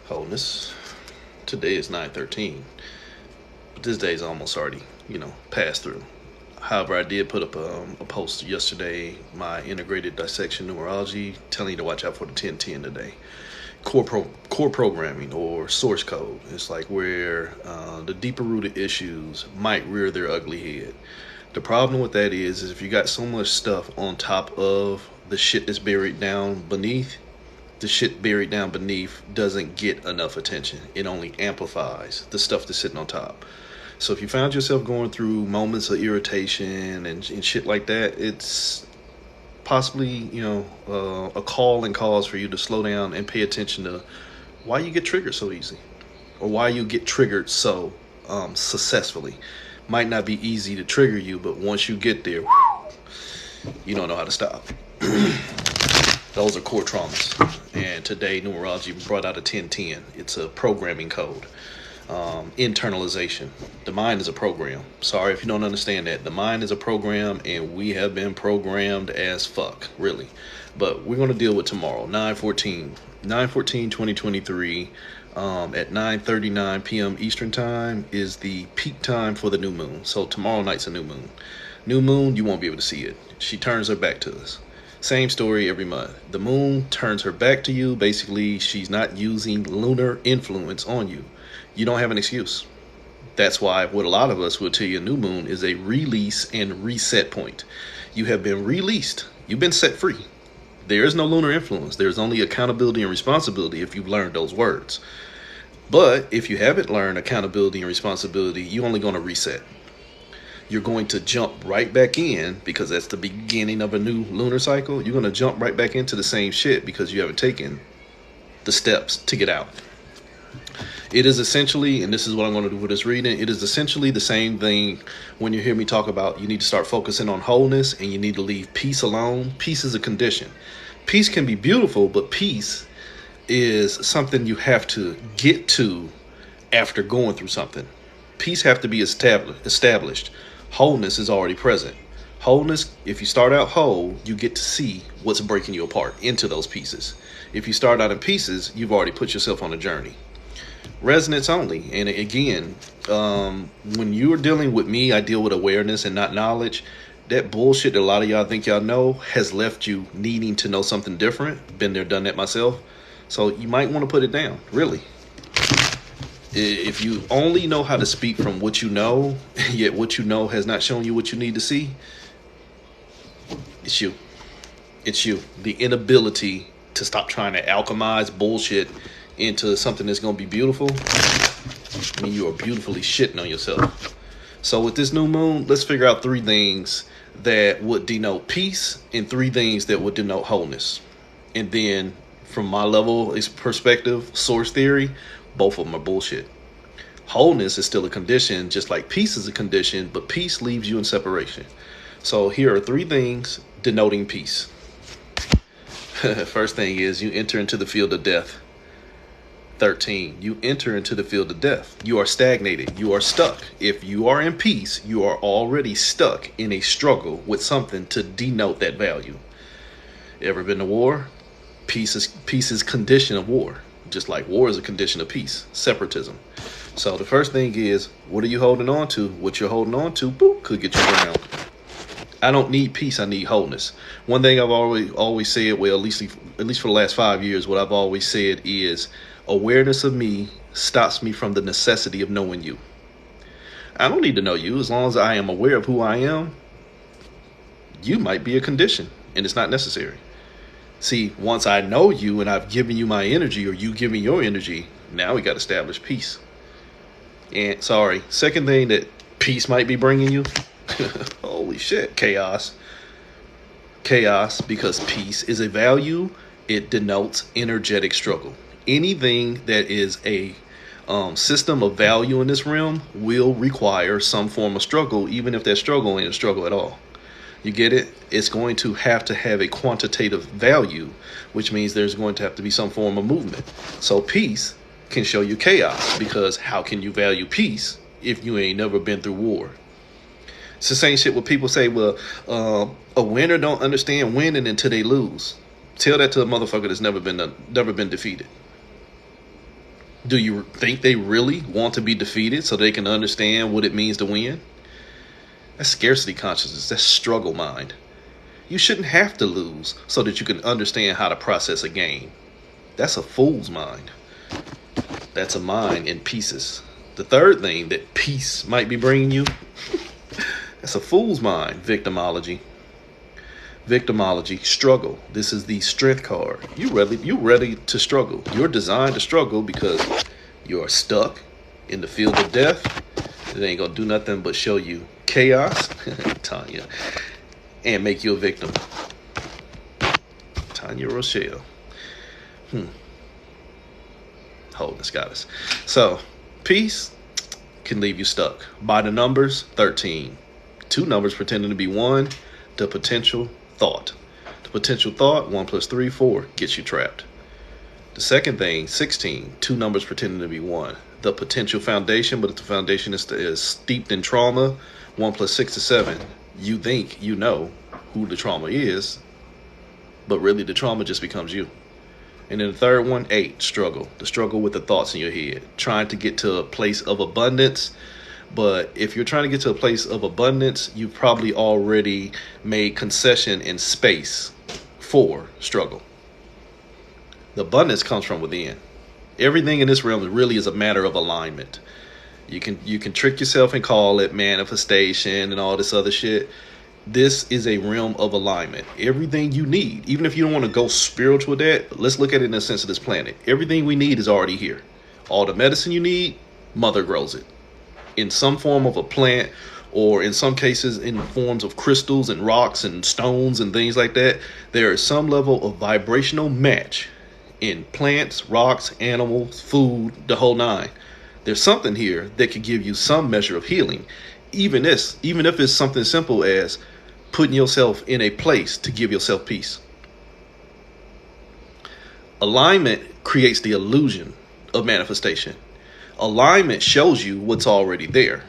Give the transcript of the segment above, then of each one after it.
Wholeness. Today is 9/13, but this day is almost already, passed through. However, I did put up a post yesterday, my integrated dissection numerology, telling you to watch out for the 1010 today. Core programming or source code. It's like where the deeper rooted issues might rear their ugly head. The problem with that is if you got so much stuff on top of the shit that's buried down beneath, the shit buried down beneath doesn't get enough attention. It only amplifies the stuff that's sitting on top. So if you found yourself going through moments of irritation and shit like that, it's possibly, a call and cause for you to slow down and pay attention to why you get triggered so easy or why you get triggered so successfully. Might not be easy to trigger you, but once you get there, you don't know how to stop. Those are core traumas. And today, numerology brought out a 1010. It's a programming code. Internalization. The mind is a program. Sorry if you don't understand that. The mind is a program, and we have been programmed as fuck, really. But we're going to deal with tomorrow, 9/14/2023. At 9:39 p.m. Eastern time is the peak time for the new moon. So tomorrow night's a new moon. New moon, you won't be able to see it. She turns her back to us. Same story every month. The moon turns her back to you. Basically, she's not using lunar influence on you. You don't have an excuse. That's why what a lot of us will tell you, new moon is a release and reset point. You have been released. You've been set free. There is no lunar influence. There's only accountability and responsibility if you've learned those words. But if you haven't learned accountability and responsibility, you're only going to reset. You're going to jump right back in because that's the beginning of a new lunar cycle. You're going to jump right back into the same shit because you haven't taken the steps to get out. It is essentially, and this is what I'm going to do with this reading, it is essentially the same thing when you hear me talk about you need to start focusing on wholeness and you need to leave peace alone. Peace is a condition. Peace can be beautiful, but peace is something you have to get to after going through something. Peace have to be established. Wholeness is already present. Wholeness, if you start out whole, you get to see what's breaking you apart into those pieces. If you start out in pieces, you've already put yourself on a journey. Resonance only. And again, when you're dealing with me, I deal with awareness and not knowledge. That bullshit that a lot of y'all think y'all know has left you needing to know something different. Been there, done that myself. So you might want to put it down, really. If you only know how to speak from what you know, yet what you know has not shown you what you need to see, it's you. It's you. The inability to stop trying to alchemize bullshit into something that's going to be beautiful. I mean, you are beautifully shitting on yourself. So with this new moon, let's figure out 3 things that would denote peace and 3 things that would denote wholeness. And then from my level of perspective, source theory, both of them are bullshit. Wholeness is still a condition, just like peace is a condition, but peace leaves you in separation. So here are 3 things denoting peace. First thing is you enter into the field of death. 13, you enter into the field of death. You are stagnated. You are stuck. If you are in peace, you are already stuck in a struggle with something to denote that value. Ever been to war? Peace is condition of war. Just like war is a condition of peace, separatism. So the first thing is, what are you holding on to? What you're holding on to, boop, could get you drowned. I don't need peace, I need wholeness. One thing I've always said, well, at least for the last 5 years, what I've always said is awareness of me stops me from the necessity of knowing you. I don't need to know you. As long as I am aware of who I am, you might be a condition, and it's not necessary. See, once I know you and I've given you my energy or you give me your energy, now we got to establish peace. And second thing that peace might be bringing you, holy shit, chaos. Chaos, because peace is a value, it denotes energetic struggle. Anything that is a system of value in this realm will require some form of struggle, even if that struggle ain't a struggle at all. You get it? It's going to have a quantitative value, which means there's going to have to be some form of movement. So peace can show you chaos, because how can you value peace if you ain't never been through war? It's the same shit where people say, well, a winner don't understand winning until they lose. Tell that to a motherfucker that's never been defeated. Do you think they really want to be defeated so they can understand what it means to win? That's scarcity consciousness. That's struggle mind. You shouldn't have to lose so that you can understand how to process a gain. That's a fool's mind. That's a mind in pieces. The third thing that peace might be bringing you, that's a fool's mind. Victimology. Victimology, struggle. This is the strength card. You ready to struggle. You're designed to struggle because you're stuck in the field of death. It ain't gonna do nothing but show you chaos, Tanya, and make you a victim. Tanya Rochelle. Wholeness goddess. So, peace can leave you stuck. By the numbers, 13. Two numbers pretending to be one. The potential thought. The potential thought, 1 + 3, 4, gets you trapped. The second thing, 16. Two numbers pretending to be one. The potential foundation, but if the foundation is steeped in trauma, 1 + 6 is 7. You think you know who the trauma is, but really the trauma just becomes you. And then the third one, 8, struggle. The struggle with the thoughts in your head. Trying to get to a place of abundance. But if you're trying to get to a place of abundance, you've probably already made concession in space for struggle. The abundance comes from within. Everything in this realm really is a matter of alignment. You can trick yourself and call it manifestation and all this other shit. This is a realm of alignment. Everything you need, even if you don't want to go spiritual with that, let's look at it in the sense of this planet. Everything we need is already here. All the medicine you need, Mother grows it. In some form of a plant, or in some cases in forms of crystals and rocks and stones and things like that. There is some level of vibrational match in plants, rocks, animals, food, the whole nine. There's something here that could give you some measure of healing. Even if it's something simple as putting yourself in a place to give yourself peace. Alignment creates the illusion of manifestation. Alignment shows you what's already there.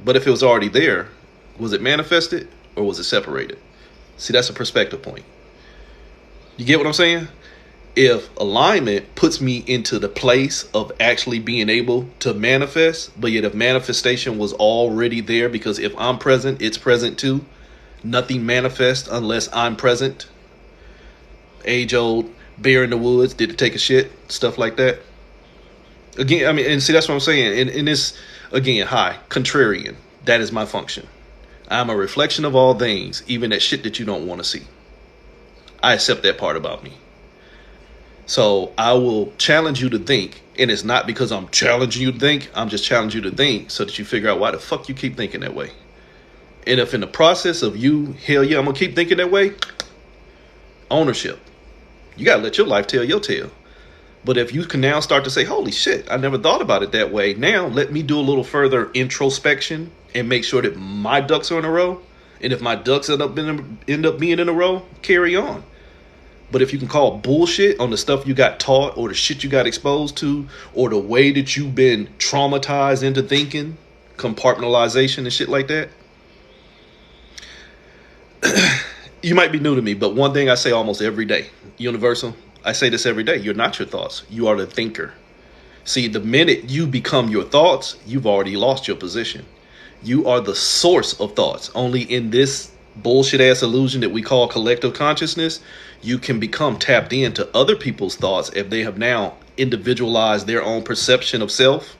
But if it was already there, was it manifested or was it separated? See, that's a perspective point. You get what I'm saying? If alignment puts me into the place of actually being able to manifest, but yet if manifestation was already there, because if I'm present, it's present too. Nothing manifests unless I'm present. Age old bear in the woods, did it take a shit? Stuff like that. Again, I mean, and see, that's what I'm saying. And this, again, contrarian. That is my function. I'm a reflection of all things, even that shit that you don't want to see. I accept that part about me. So I will challenge you to think, and it's not because I'm challenging you to think, I'm just challenging you to think so that you figure out why the fuck you keep thinking that way. And if in the process of you, hell yeah, I'm going to keep thinking that way, ownership. You got to let your life tell your tale. But if you can now start to say, holy shit, I never thought about it that way. Now let me do a little further introspection and make sure that my ducks are in a row. And if my ducks end up being in a row, carry on. But if you can call bullshit on the stuff you got taught or the shit you got exposed to or the way that you've been traumatized into thinking, compartmentalization and shit like that. You might be new to me, but one thing I say almost every day, universal, I say this every day. You're not your thoughts. You are the thinker. See, the minute you become your thoughts, you've already lost your position. You are the source of thoughts. Only in this bullshit ass illusion that we call collective consciousness, you can become tapped into other people's thoughts if they have now individualized their own perception of self.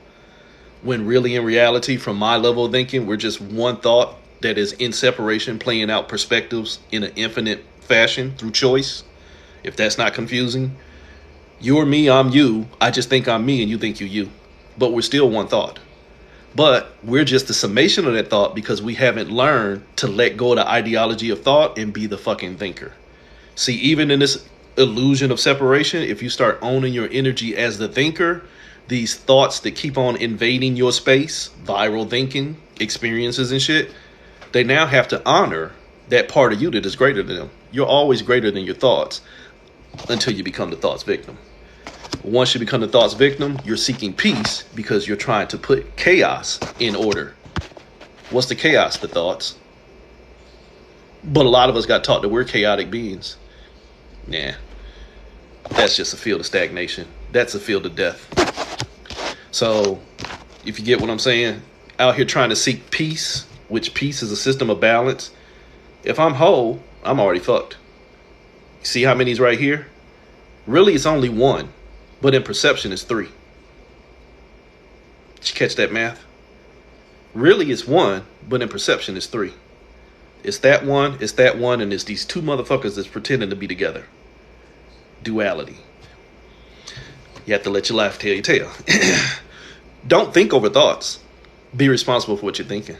When really in reality, from my level of thinking, we're just one thought that is in separation, playing out perspectives in an infinite fashion through choice. If that's not confusing, you're me, I'm you. I just think I'm me and you think you. But we're still one thought. But we're just the summation of that thought because we haven't learned to let go of the ideology of thought and be the fucking thinker. See, even in this illusion of separation, if you start owning your energy as the thinker, these thoughts that keep on invading your space, viral thinking, experiences and shit, they now have to honor that part of you that is greater than them. You're always greater than your thoughts until you become the thoughts victim. Once you become the thoughts victim, you're seeking peace because you're trying to put chaos in order. What's the chaos? The thoughts. But a lot of us got taught that we're chaotic beings. Yeah, that's just a field of stagnation. That's a field of death. So, if you get what I'm saying, out here trying to seek peace, which peace is a system of balance. If I'm whole, I'm already fucked. See how many's right here? Really, it's only one, but in perception, it's three. Did you catch that math? Really, it's one, but in perception, it's three. It's that one, and it's these two motherfuckers that's pretending to be together. Duality. You have to let your life tell your tale. Don't think over thoughts. Be responsible for what you're thinking.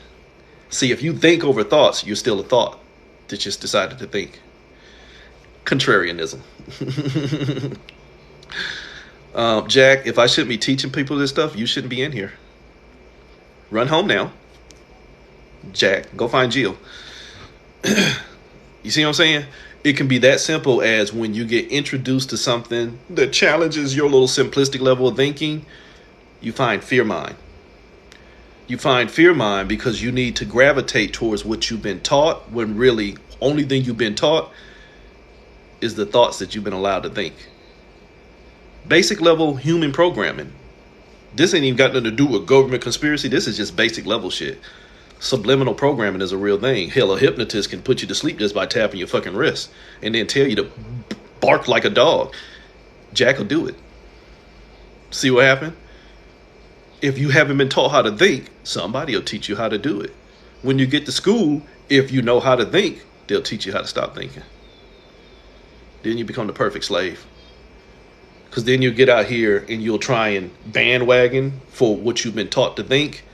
See, if you think over thoughts, you're still a thought that just decided to think. Contrarianism. Jack, if I shouldn't be teaching people this stuff, you shouldn't be in here. Run home now. Jack, go find Jill. You see what I'm saying? It can be that simple as when you get introduced to something that challenges your little simplistic level of thinking, you find fear mind. You find fear mind because you need to gravitate towards what you've been taught, when really only thing you've been taught is the thoughts that you've been allowed to think. Basic level human programming. This ain't even got nothing to do with government conspiracy. This is just basic level shit. Subliminal programming is a real thing. Hell, a hypnotist can put you to sleep just by tapping your fucking wrist and then tell you to bark like a dog. Jack will do it. See what happened? If you haven't been taught how to think, somebody will teach you how to do it. When you get to school, if you know how to think, they'll teach you how to stop thinking. Then you become the perfect slave. Because then you'll get out here and you'll try and bandwagon for what you've been taught to think,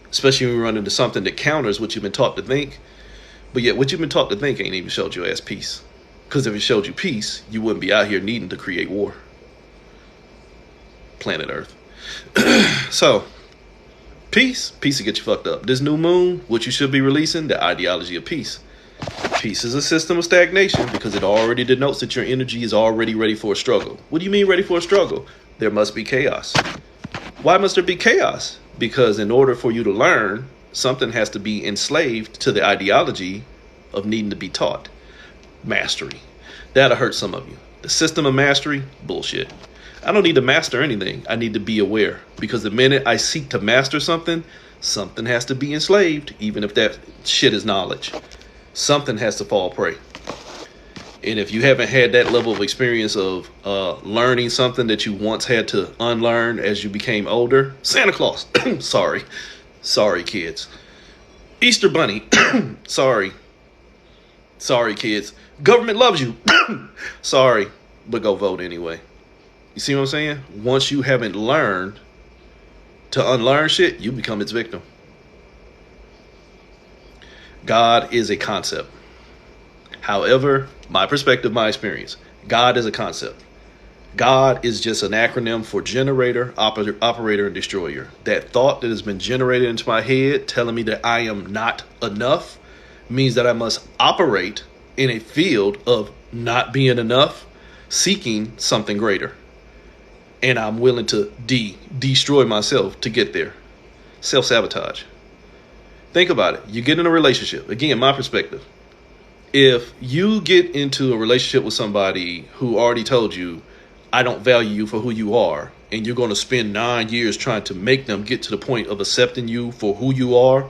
especially when you run into something that counters what you've been taught to think. But yet what you've been taught to think ain't even showed your ass peace. Because if it showed you peace, you wouldn't be out here needing to create war. Planet Earth. So, peace will get you fucked up. This new moon, what you should be releasing, the ideology of peace. Peace is a system of stagnation because it already denotes that your energy is already ready for a struggle. What do you mean ready for a struggle? There must be chaos. Why must there be chaos? Because in order for you to learn, something has to be enslaved to the ideology of needing to be taught. Mastery. That'll hurt some of you. The system of mastery, bullshit. I don't need to master anything. I need to be aware. Because the minute I seek to master something, something has to be enslaved, even if that shit is knowledge. Something has to fall prey. And if you haven't had that level of experience of learning something that you once had to unlearn as you became older, Santa Claus, sorry kids. Easter Bunny, sorry kids. Government loves you, sorry, but go vote anyway. You see what I'm saying? Once you haven't learned to unlearn shit, you become its victim. God is a concept. However, my perspective, my experience, God is a concept. God is just an acronym for generator, operator, and destroyer. That thought that has been generated into my head telling me that I am not enough means that I must operate in a field of not being enough, seeking something greater. And I'm willing to destroy myself to get there. Self-sabotage. Think about it. You get in a relationship. Again, my perspective. If you get into a relationship with somebody who already told you, I don't value you for who you are, and you're going to spend 9 years trying to make them get to the point of accepting you for who you are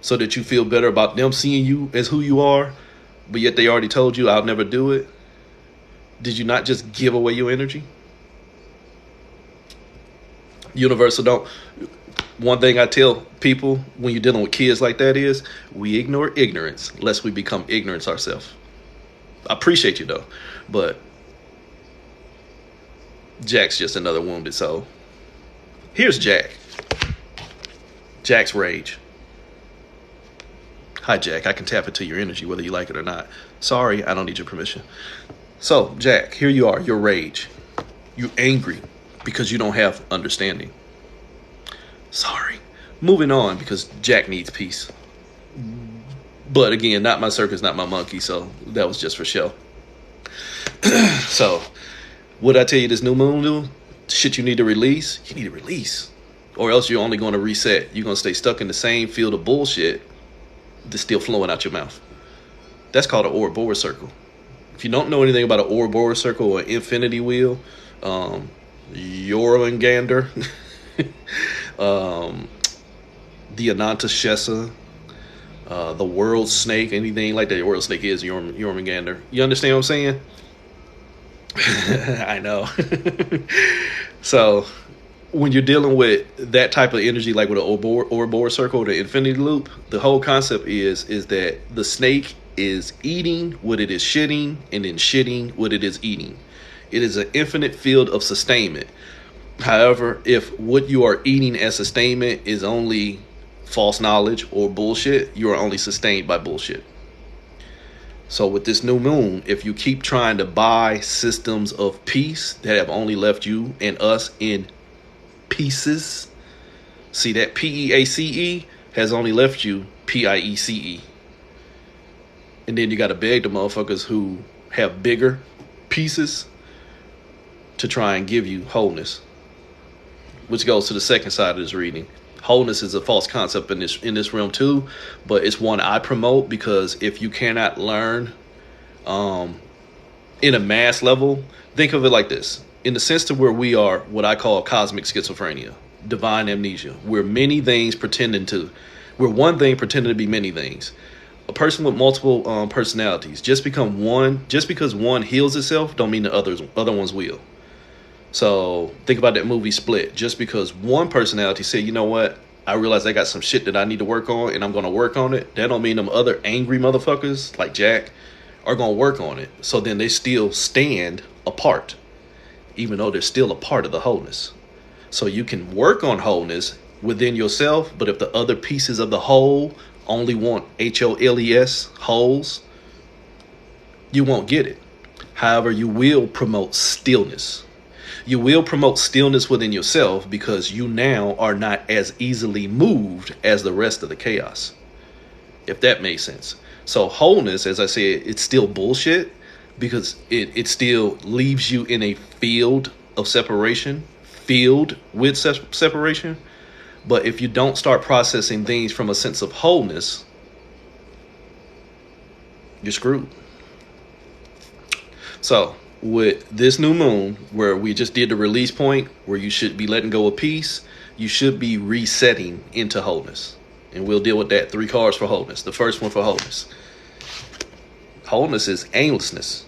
so that you feel better about them seeing you as who you are, but yet they already told you, I'll never do it. Did you not just give away your energy? Universal don't. One thing I tell people when you're dealing with kids like that is we ignore ignorance lest we become ignorance ourselves. I appreciate you though, but Jack's just another wounded soul. Here's Jack. Jack's rage. Hi, Jack. I can tap into your energy whether you like it or not. Sorry, I don't need your permission. So, Jack, here you are. You're rage. You're angry because you don't have understanding. Sorry. Moving on because Jack needs peace. But again, not my circus, not my monkey. So that was just for show. So what I tell you this new moon do? Shit you need to release. You need to release. Or else you're only going to reset. You're going to stay stuck in the same field of bullshit that's still flowing out your mouth. That's called an Ouroboros circle. If you don't know anything about an Ouroboros circle or infinity wheel, Jormungandr, the Anantashesa, the world snake, anything like that. The world snake is Jormungandr. You understand what I'm saying? I know. So when you're dealing with that type of energy, like with an Ouroboros circle or the infinity loop, the whole concept is that the snake is eating what it is shitting, and then shitting what it is eating. It is an infinite field of sustainment. However, if what you are eating as sustainment is only false knowledge or bullshit, you are only sustained by bullshit. So with this new moon, if you keep trying to buy systems of peace that have only left you and us in pieces, see that PEACE has only left you PIECE. And then you got to beg the motherfuckers who have bigger pieces to try and give you wholeness, which goes to the second side of this reading. Wholeness is a false concept in this realm too, but it's one I promote because if you cannot learn in a mass level, think of it like this. In the sense to where we are what I call cosmic schizophrenia, divine amnesia. We're one thing pretending to be many things. A person with multiple personalities. Just because one heals itself don't mean the other ones will. So think about that movie Split. Just because one personality said, you know what, I realize I got some shit that I need to work on and I'm going to work on it, that don't mean them other angry motherfuckers like Jack are going to work on it. So then they still stand apart, even though they're still a part of the wholeness. So you can work on wholeness within yourself, but if the other pieces of the whole only want HOLES, holes, you won't get it. However, you will promote stillness. You will promote stillness within yourself because you now are not as easily moved as the rest of the chaos, if that makes sense. So wholeness, as I said, it's still bullshit because it still leaves you in a field of separation, filled with separation. But if you don't start processing things from a sense of wholeness, you're screwed. So with this new moon, where we just did the release point, where you should be letting go of peace, you should be resetting into wholeness. And we'll deal with that. 3 cards for wholeness. The first one for wholeness. Wholeness is aimlessness.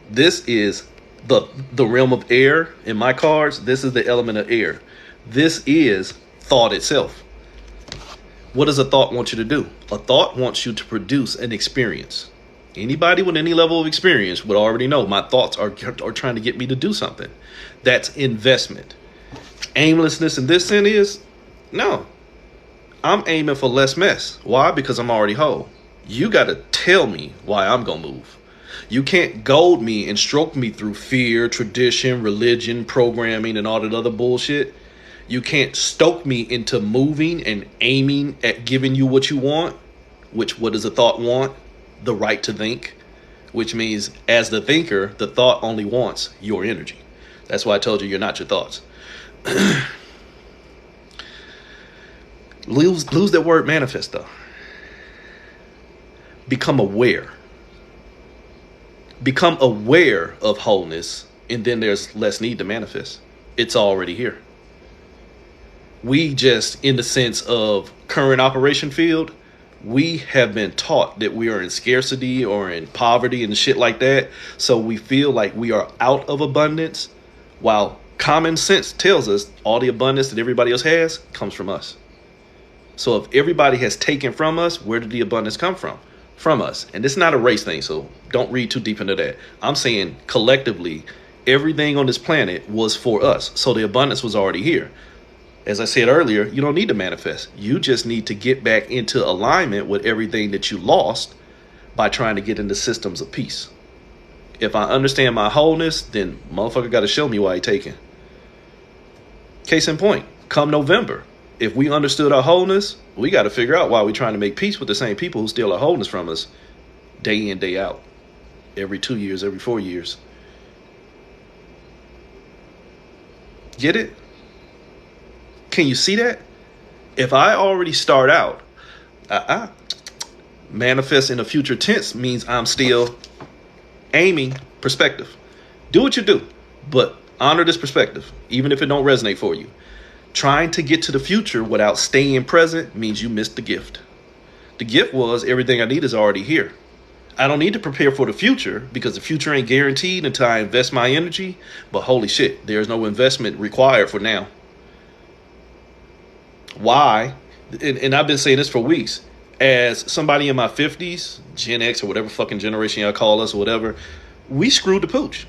This is the realm of air. In my cards, this is the element of air. This is thought itself. What does a thought want you to do? A thought wants you to produce an experience. Anybody with any level of experience would already know my thoughts are trying to get me to do something. That's investment. Aimlessness in this sense is, no, I'm aiming for less mess. Why? Because I'm already whole. You got to tell me why I'm going to move. You can't goad me and stroke me through fear, tradition, religion, programming, and all that other bullshit. You can't stoke me into moving and aiming at giving you what you want, which what does a thought want? The right to think, which means as the thinker, the thought only wants your energy. That's why I told you you're not your thoughts. Lose that word manifest though. Become aware. Become aware of wholeness, and then there's less need to manifest. It's already here. We just, in the sense of current operation field, we have been taught that we are in scarcity or in poverty and shit like that. So we feel like we are out of abundance, while common sense tells us all the abundance that everybody else has comes from us. So if everybody has taken from us, where did the abundance come from? From us. And it's not a race thing, so don't read too deep into that. I'm saying collectively, everything on this planet was for us. So the abundance was already here. As I said earlier, you don't need to manifest. You just need to get back into alignment with everything that you lost by trying to get into systems of peace. If I understand my wholeness, then motherfucker got to show me why he taking. Case in point, come November, if we understood our wholeness, we got to figure out why we're trying to make peace with the same people who steal our wholeness from us day in, day out, every 2 years, every 4 years. Get it? Can you see that? If I already start out, manifest in a future tense means I'm still Aiming, perspective. Do what you do, but honor this perspective, even if it don't resonate for you. Trying to get to the future without staying present means you missed the gift. The gift was everything I need is already here. I don't need to prepare for the future because the future ain't guaranteed until I invest my energy. But holy shit, there's no investment required for now. Why? And I've been saying this for weeks. As somebody in my 50s, Gen X or whatever fucking generation y'all call us or whatever, we screwed the pooch.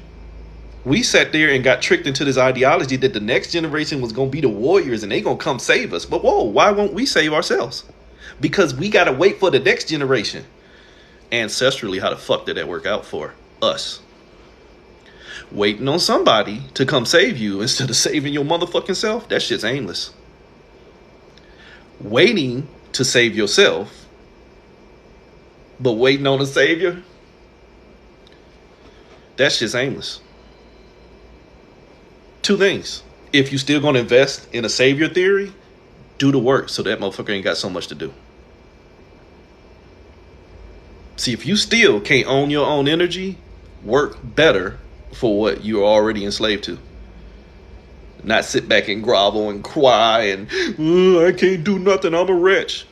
We sat there and got tricked into this ideology that the next generation was going to be the warriors and they going to come save us. But whoa, why won't we save ourselves? Because we got to wait for the next generation. Ancestrally, how the fuck did that work out for us? Waiting on somebody to come save you instead of saving your motherfucking self, that shit's aimless. Waiting to save yourself, but waiting on a savior, that shit's aimless. Two things. If you still going to invest in a savior theory, do the work so that motherfucker ain't got so much to do. See, if you still can't own your own energy, work better for what you're already enslaved to. Not sit back and grovel and cry and, I can't do nothing, I'm a wretch.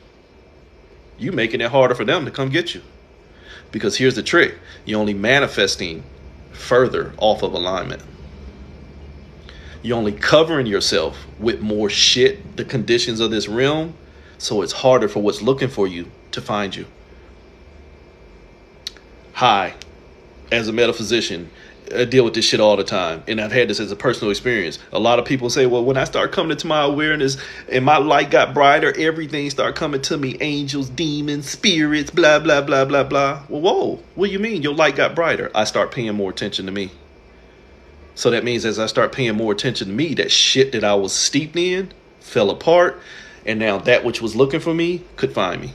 You making it harder for them to come get you. Because here's the trick. You're only manifesting further off of alignment. You're only covering yourself with more shit, the conditions of this realm, so it's harder for what's looking for you to find you. Hi, as a metaphysician, I deal with this shit all the time, and I've had this as a personal experience. A lot of people say, well, when I start coming into my awareness and my light got brighter, everything start coming to me, angels, demons, spirits, blah, blah, blah, blah, blah. Well, whoa, what do you mean your light got brighter? I start paying more attention to me. So that means as I start paying more attention to me, that shit that I was steeped in fell apart, and now that which was looking for me could find me.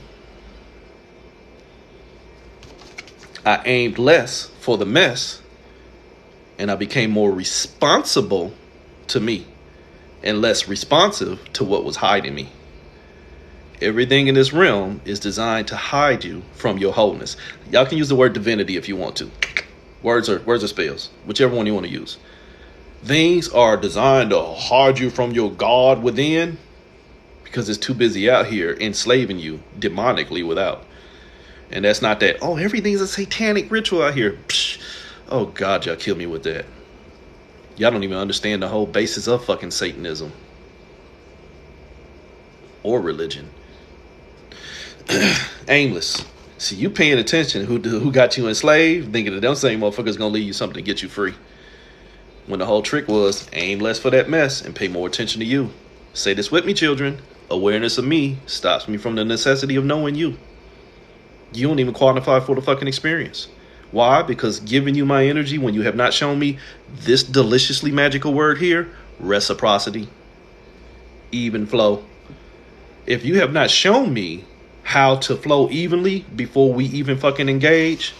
I aimed less for the mess, and I became more responsible to me and less responsive to what was hiding me. Everything in this realm is designed to hide you from your wholeness. Y'all can use the word divinity if you want to. Words are spells, whichever one you want to use. Things are designed to hide you from your God within because it's too busy out here enslaving you demonically without. And that's not that, oh, everything's a satanic ritual out here. Psh, oh, God, y'all kill me with that. Y'all don't even understand the whole basis of fucking Satanism or religion. Aimless. See, you paying attention who got you enslaved, thinking that them same motherfuckers gonna leave you something to get you free. When the whole trick was aim less for that mess and pay more attention to you. Say this with me, children. Awareness of me stops me from the necessity of knowing you. You don't even qualify for the fucking experience. Why? Because giving you my energy when you have not shown me this deliciously magical word here, reciprocity, even flow. If you have not shown me how to flow evenly before we even fucking engage,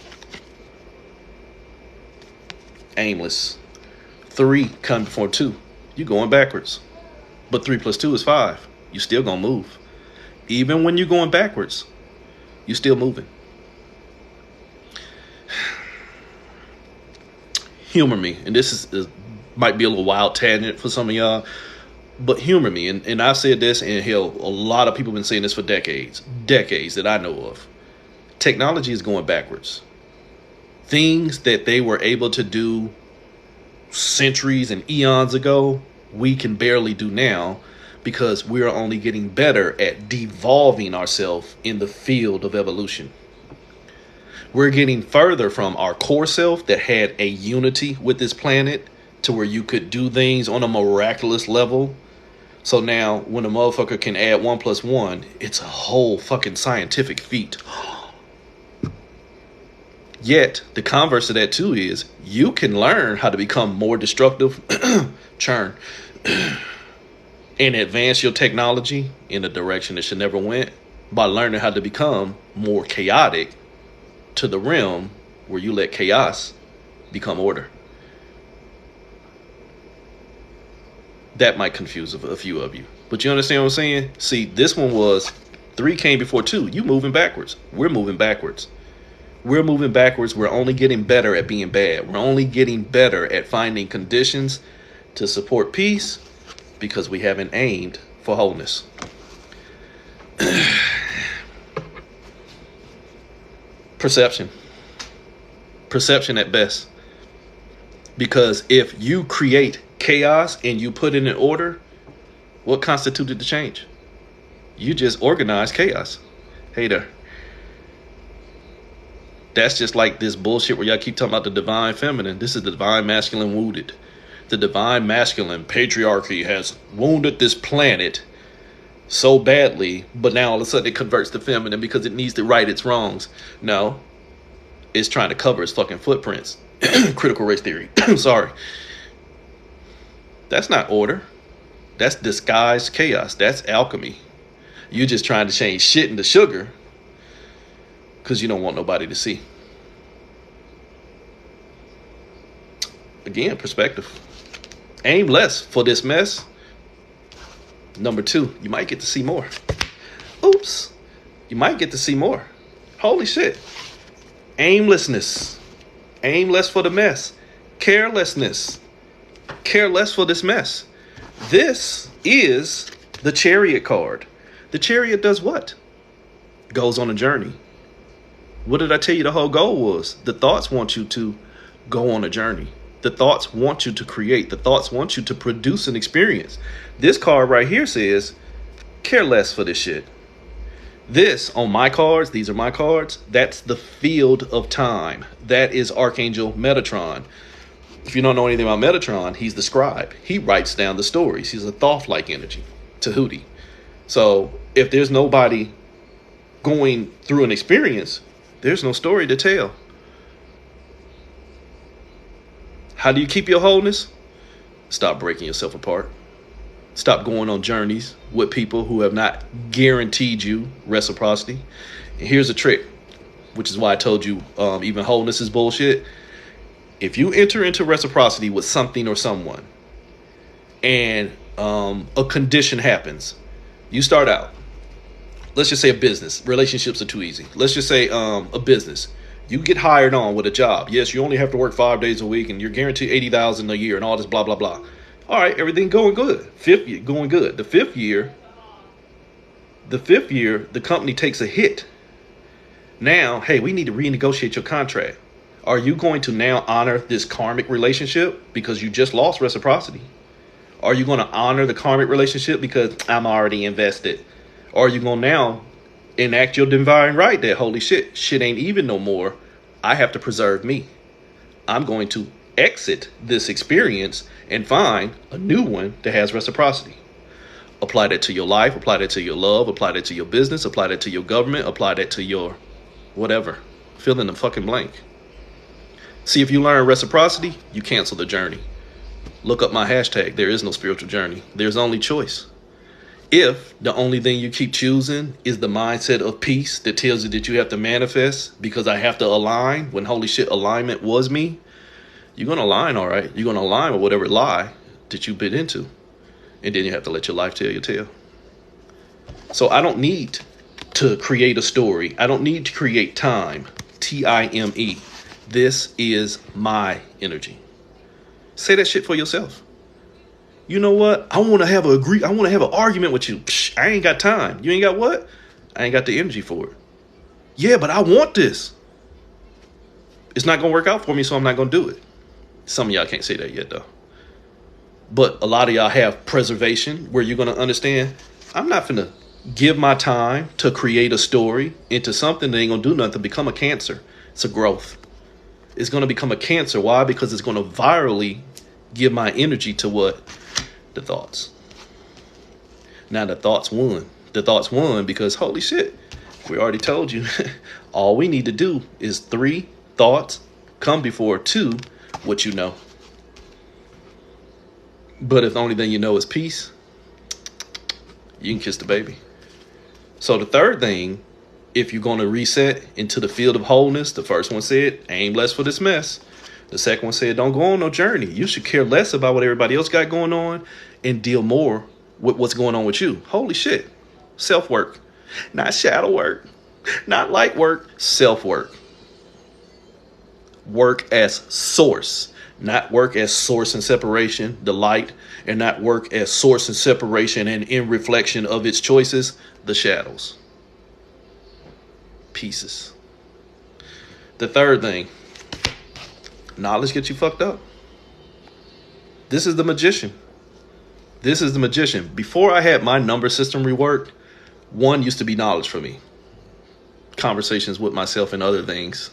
aimless. 3 come before 2. You're going backwards. But 3 plus 2 is 5. You still gonna move. Even when you're going backwards, you still moving. Humor me. And this might be a little wild tangent for some of y'all, but humor me. And I've said this, and hell, a lot of people have been saying this for decades that I know of. Technology is going backwards. Things that they were able to do centuries and eons ago, we can barely do now because we're only getting better at devolving ourselves in the field of evolution. We're getting further from our core self that had a unity with this planet to where you could do things on a miraculous level. So now when a motherfucker can add 1 plus 1, it's a whole fucking scientific feat. Yet the converse of that too is you can learn how to become more destructive, churn, and advance your technology in a direction it should never went by learning how to become more chaotic to the realm where you let chaos become order. That might confuse a few of you, but you understand what I'm saying? See, this one was 3 came before 2. You moving backwards. We're moving backwards. We're moving backwards. We're only getting better at being bad. We're only getting better at finding conditions to support peace because we haven't aimed for wholeness. Perception. Perception at best. Because if you create chaos and you put it in order, what constituted the change? You just organized chaos. Hey there. That's just like this bullshit where y'all keep talking about the divine feminine. This is the divine masculine wounded. The divine masculine patriarchy has wounded this planet so badly, but now all of a sudden it converts to feminine because it needs to right its wrongs. No, it's trying to cover its fucking footprints. Critical race theory. Sorry. That's not order. That's disguised chaos. That's alchemy. You're just trying to change shit into sugar because you don't want nobody to see. Again, perspective. Aim less for this mess. Number 2, you might get to see more. Oops. You might get to see more. Holy shit. Aimlessness. Aim less for the mess. Carelessness. Care less for this mess. This is the Chariot card. The Chariot does what? Goes on a journey. What did I tell you the whole goal was? The thoughts want you to go on a journey. The thoughts want you to create. The thoughts want you to produce an experience. This card right here says, care less for this shit. This on my cards, these are my cards, that's the field of time. That is Archangel Metatron. If you don't know anything about Metatron, he's the scribe. He writes down the stories. He's a Thoth-like energy, Tahuti. So if there's nobody going through an experience, there's no story to tell. How do you keep your wholeness? Stop breaking yourself apart. Stop going on journeys with people who have not guaranteed you reciprocity. And here's a trick, which is why I told you even wholeness is bullshit. If you enter into reciprocity with something or someone and a condition happens, you start out. Let's just say a business. Relationships are too easy. Let's just say a business. You get hired on with a job. Yes, you only have to work 5 days a week and you're guaranteed $80,000 a year and all this blah, blah, blah. All right, everything going good. 5th year, going good. The fifth year, the company takes a hit. Now, hey, we need to renegotiate your contract. Are you going to now honor this karmic relationship because you just lost reciprocity? Are you going to honor the karmic relationship because I'm already invested? Or are you going to now enact your divine right that, holy shit ain't even no more. I have to preserve me. I'm going to exit this experience and find a new one that has reciprocity. Apply that to your life, apply that to your love, apply that to your business, apply that to your government, apply that to your whatever. Fill in the fucking blank. See, if you learn reciprocity, you cancel the journey. Look up my hashtag. There is no spiritual journey. There's only choice. If the only thing you keep choosing is the mindset of peace that tells you that you have to manifest because I have to align when holy shit alignment was me, you're going to align, all right? You're going to align with whatever lie that you've been into. And then you have to let your life tell your tale. So I don't need to create a story. I don't need to create time. T-I-M-E. This is my energy. Say that shit for yourself. You know what? I want to have an argument with you. Psh, I ain't got time. You ain't got what? I ain't got the energy for it. Yeah, but I want this. It's not going to work out for me, so I'm not going to do it. Some of y'all can't say that yet, though. But a lot of y'all have preservation where you're going to understand, I'm not going to give my time to create a story into something that ain't going to do nothing, become a cancer. It's a growth. It's going to become a cancer. Why? Because it's going to virally give my energy to what? The thoughts. Now the thoughts won. The thoughts won because holy shit, we already told you. All we need to do is 3 thoughts come before 2 what you know. But if the only thing you know is peace, you can kiss the baby. So the third thing, if you're going to reset into the field of wholeness, the first one said, aim less for this mess. The second one said, don't go on no journey. You should care less about what everybody else got going on and deal more with what's going on with you. Holy shit. Self-work. Not shadow work. Not light work. Self-work. Work as source, not work as source and separation, the light, and not work as source and separation and in reflection of its choices, the shadows. Pieces. The third thing, knowledge gets you fucked up. This is the magician. This is the magician. Before I had my number system reworked, one used to be knowledge for me. Conversations with myself and other things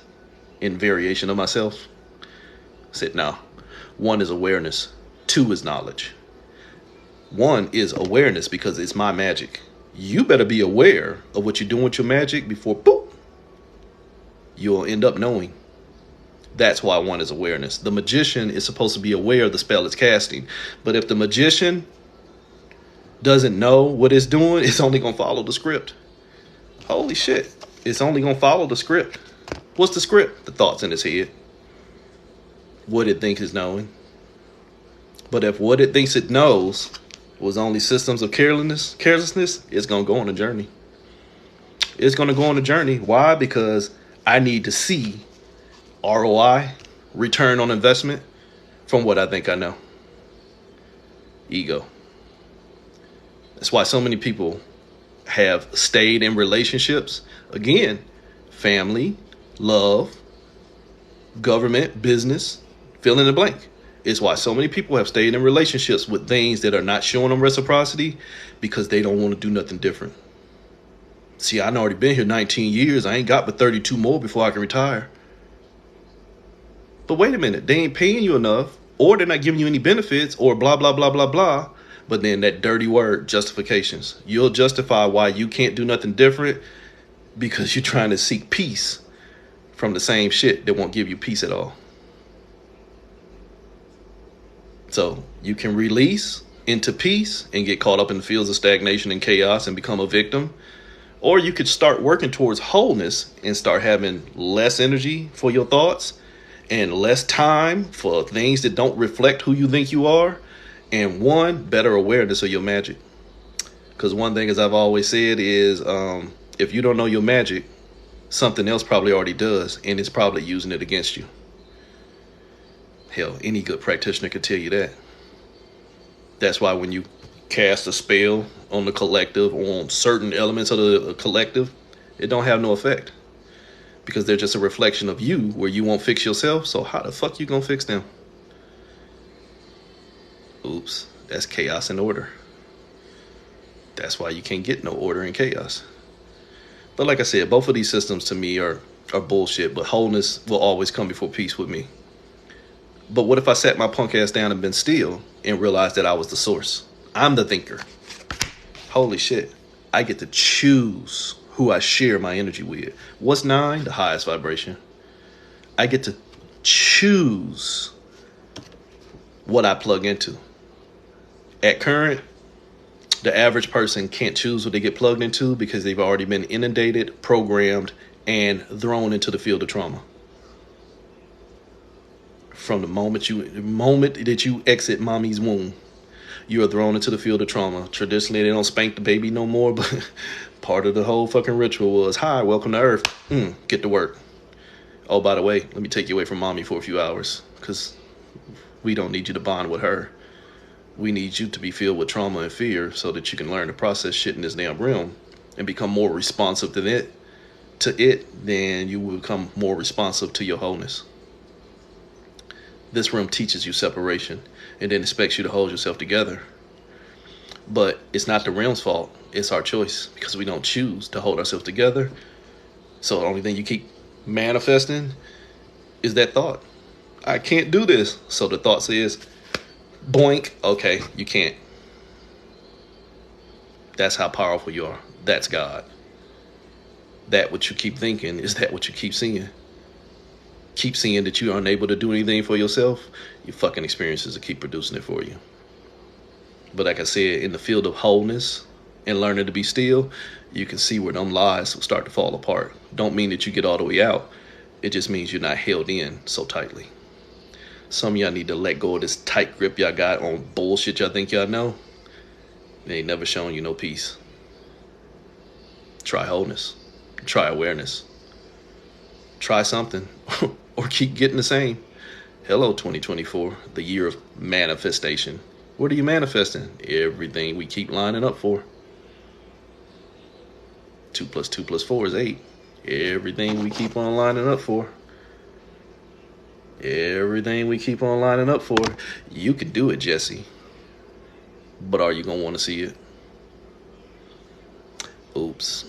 in variation of myself. I said, no. One is awareness. Two is knowledge. One is awareness because it's my magic. You better be aware of what you're doing with your magic before, boop, you'll end up knowing. That's why one is awareness. The magician is supposed to be aware of the spell it's casting. But if the magician doesn't know what it's doing, it's only going to follow the script. Holy shit. It's only going to follow the script. What's the script? The thoughts in his head. What it thinks it's knowing. But if what it thinks it knows was only systems of carelessness, it's going to go on a journey. It's going to go on a journey. Why? Because I need to see ROI, return on investment, from what I think I know. Ego. That's why so many people have stayed in relationships. Again, family, love, government, business, fill in the blank. It's why so many people have stayed in relationships with things that are not showing them reciprocity because they don't want to do nothing different. See, I've already been here 19 years. I ain't got but 32 more before I can retire. But wait a minute, they ain't paying you enough, or they're not giving you any benefits, or blah, blah, blah, blah, blah. But then that dirty word, justifications. You'll justify why you can't do nothing different because you're trying to seek peace from the same shit that won't give you peace at all. So you can release into peace and get caught up in the fields of stagnation and chaos and become a victim. Or you could start working towards wholeness and start having less energy for your thoughts and less time for things that don't reflect who you think you are. And one, better awareness of your magic. Because one thing, as I've always said, is if you don't know your magic, something else probably already does, and it's probably using it against you. Hell, any good practitioner could tell you that. That's why when you cast a spell on the collective or on certain elements of the collective, it don't have no effect. Because they're just a reflection of you where you won't fix yourself. So how the fuck you gonna fix them? Oops, that's chaos and order. That's why you can't get no order in chaos. But like I said, both of these systems to me are bullshit, but wholeness will always come before peace with me. But what if I sat my punk ass down and been still and realized that I was the source? I'm the thinker. Holy shit. I get to choose who I share my energy with. What's 9? The highest vibration. I get to choose what I plug into. At current, the average person can't choose what they get plugged into because they've already been inundated, programmed, and thrown into the field of trauma. From the moment that you exit mommy's womb, you are thrown into the field of trauma. Traditionally, they don't spank the baby no more, but part of the whole fucking ritual was, hi, welcome to Earth. Get to work. Oh, by the way, let me take you away from mommy for a few hours because we don't need you to bond with her. We need you to be filled with trauma and fear so that you can learn to process shit in this damn realm and become more responsive to it, then you will become more responsive to your wholeness. This realm teaches you separation and then expects you to hold yourself together. But it's not the realm's fault. It's our choice because we don't choose to hold ourselves together. So the only thing you keep manifesting is that thought. I can't do this. So the thought says, boink, okay, you can't. That's how powerful you are. That's God. That what you keep thinking is that what you keep seeing. Keep seeing that you are unable to do anything for yourself, your fucking experiences will keep producing it for you. But like I said, in the field of wholeness and learning to be still, you can see where them lies will start to fall apart. Don't mean that you get all the way out. It just means you're not held in so tightly. Some of y'all need to let go of this tight grip y'all got on bullshit y'all think y'all know. They ain't never shown you no peace. Try wholeness. Try awareness. Try something. or keep getting the same. Hello, 2024, the year of manifestation. What are you manifesting? Everything we keep lining up for. 2 plus 2 plus 4 is 8. Everything we keep on lining up for. Everything we keep on lining up for. You can do it, Jesse. But are you going to want to see it? Oops.